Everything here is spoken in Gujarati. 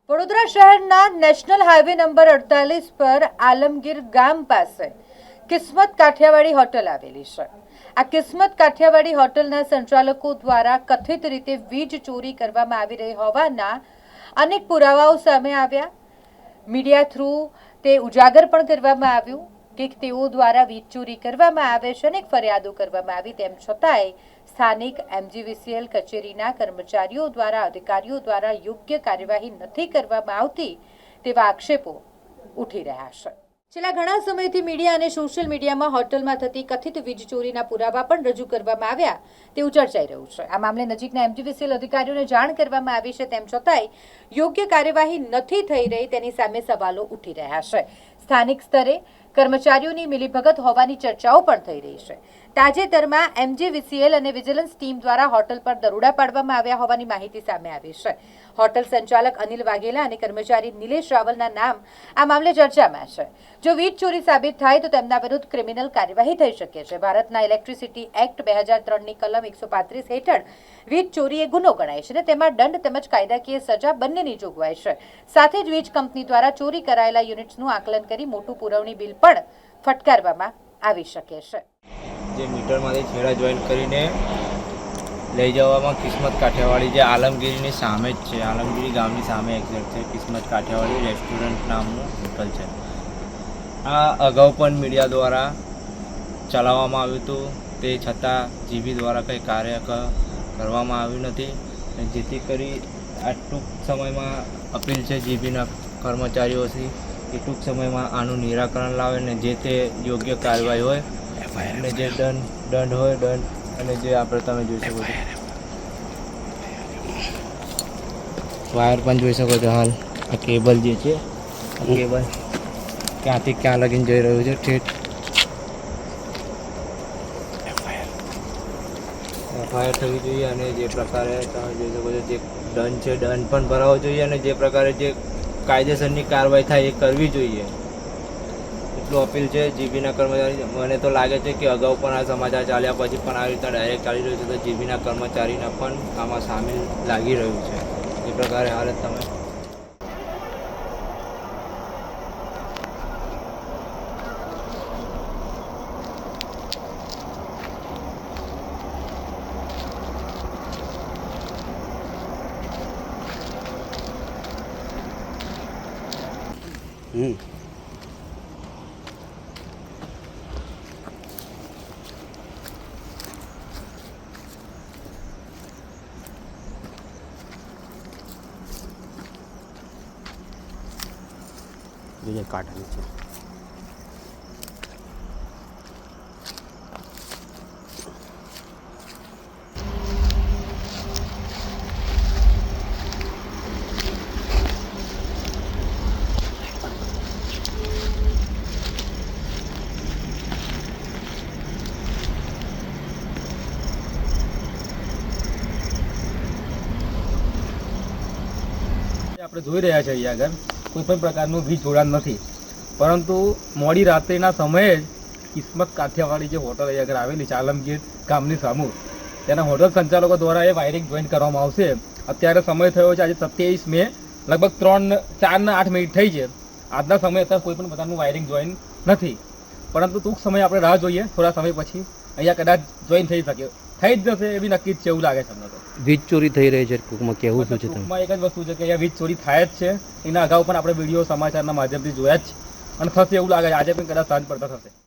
વડોદરા શહેરના નેશનલ હાઈવે નંબર 48 પર આલમગીર ગામ પાસે કિસ્મત કાઠિયાવાડી હોટલ આવેલી છે। આ કિસ્મત કાઠિયાવાડી હોટલના સંચાલકો દ્વારા કથિત રીતે વીજ ચોરી કરવામાં આવી રહી હોવાના અનેક પુરાવાઓ સામે આવ્યા। મીડિયા થ્રુ તે ઉજાગર પણ કરવામાં આવ્યું કે તેઓ દ્વારા વીજ ચોરી કરવામાં આવે છે। અનેક ફરિયાદો કરવામાં આવી, તેમ છતાંય સ્થાનિક MGVCL કચેરીના કર્મચારીઓ દ્વારા અધિકારીઓ દ્વારા યોગ્ય કાર્યવાહી નથી કરવામાં આવતી તેવા આક્ષેપો ઉઠી રહ્યા છે। છેલ્લા ઘણા સમયથી મીડિયા અને સોશિયલ મીડિયામાં હોટલમાં થતી કથિત વીજ ચોરીના પુરાવા પણ રજૂ કરવામાં આવ્યા તેવું ચર્ચાઈ રહ્યું છે। આ મામલે નજીકના MGVCL અધિકારીઓને જાણ કરવામાં આવી છે, તેમ છતાંય યોગ્ય કાર્યવાહી નથી થઈ રહી તેની સામે સવાલો ઉઠી રહ્યા છે। સ્થાનિક સ્તરે કર્મચારીઓની મિલીભગત હોવાની ચર્ચાઓ પણ થઈ રહી છે। તાજેતરમાં MGVCL અને વિજિલન્સ ટીમ દ્વારા હોટલ પર દરોડા પાડવામાં આવ્યા હોવાની માહિતી સામે આવી છે। હોટલ સંચાલક અનિલ વાઘેલા અને કર્મચારી નિલેશ રાવલના નામ આ મામલે ચર્ચામાં છે। જો વીજ ચોરી સાબિત થાય તો તેમના વિરુદ્ધ ક્રિમિનલ કાર્યવાહી થઈ શકે છે। ભારતના ઇલેક્ટ્રિસિટી એક્ટ 2003ની કલમ 135 હેઠળ વીજ ચોરી એ ગુનો ગણાય છે અને તેમાં દંડ તેમજ કાયદાકીય સજા બંનેની જોગવાઈ છે। સાથે જ વીજ કંપની દ્વારા ચોરી કરાયેલા યુનિટ્સનું આકલન કરી મોટું પુરવણી બિલ પણ ફટકારવામાં આવી શકે છે। જે મીટરમાંથી છેડા જોઈન કરીને લઈ જવામાં કિસ્મત કાઠિયાવાડી જે આલમગીરીની સામે જ છે, આલમગીરી ગામની સામે એક્ઝેક્ટ છે, કિસ્મત કાઠિયાવાડી રેસ્ટોરન્ટ નામનું હોટલ છે। આ અગાઉ પણ મીડિયા દ્વારા ચલાવવામાં આવ્યું હતું, તે છતાં જીબી દ્વારા કંઈ કાર્ય કરવામાં આવ્યું નથી। જેથી કરી આ ટૂંક સમયમાં અપીલ છે જીબીના કર્મચારીઓથી કે ટૂંક સમયમાં આનું નિરાકરણ લાવે ને જે તે યોગ્ય કાર્યવાહી હોય અને જે દંડ હોય દંડ, અને જે આપણે તમે જોઈ શકો છો વાયર પણ જોઈ શકો છો। હાલ આ કેબલ જે છે, આ કેબલ ક્યાંથી ક્યાં લગીને જઈ રહ્યું છે, ઠેઠ એફઆઈઆર થવી જોઈએ અને જે પ્રકારે તમે જોઈ શકો છો જે દંડ છે દંડ પણ ભરાવો જોઈએ અને જે પ્રકારે જે કાયદેસરની કાર્યવાહી થાય એ કરવી જોઈએ, એટલું અપીલ છે જીબીના કર્મચારી। મને તો લાગે છે કે અગાઉ પણ આ સમાચાર ચાલ્યા પછી પણ આ રીતે ડાયરેક્ટ ચાલી રહ્યું છે તો જીબીના કર્મચારીને પણ આમાં સામેલ લાગી રહ્યું છે। એ પ્રકારે હાલત તમે બીજે કાઢવાની છે। આપણે જોઈ રહ્યા છીએ અહીંયા આગળ કોઈ પણ પ્રકારનું વીજ જોડાણ નથી, પરંતુ મોડી રાત્રિના સમયે જ કિસ્મત કાઠિયાવાડી જે હોટલ અહીંયા આગળ આવેલી છે આલમગીર ગામની સામું, તેના હોટલ સંચાલકો દ્વારા એ વાયરિંગ જોઈન્ટ કરવામાં આવશે। અત્યારે સમય થયો છે આજે 27 મે, લગભગ 4:08 થઈ છે। આજના સમયે અત્યારે કોઈ પણ પ્રકારનું વાયરિંગ જોઈન નથી, પરંતુ ટૂંક સમયે આપણે રાહ જોઈએ, થોડા સમય પછી અહીંયા કદાચ જોઈન થઈ શકે, થઈ જ જશે એવી નક્કી જ છે એવું લાગે છે અમને તો। વીજ ચોરી થઈ રહી છે ટૂંકમાં કેવું શું છે? ટૂંકમાં એક જ વસ્તુ છે કે અહીંયા વીજ ચોરી થાય જ છે। એના અગાઉ પણ આપણે વિડીયો સમાચારના માધ્યમથી જોયા જ છે અને થશે એવું લાગે છે, આજે પણ કદાચ સાંજ પડતા થશે।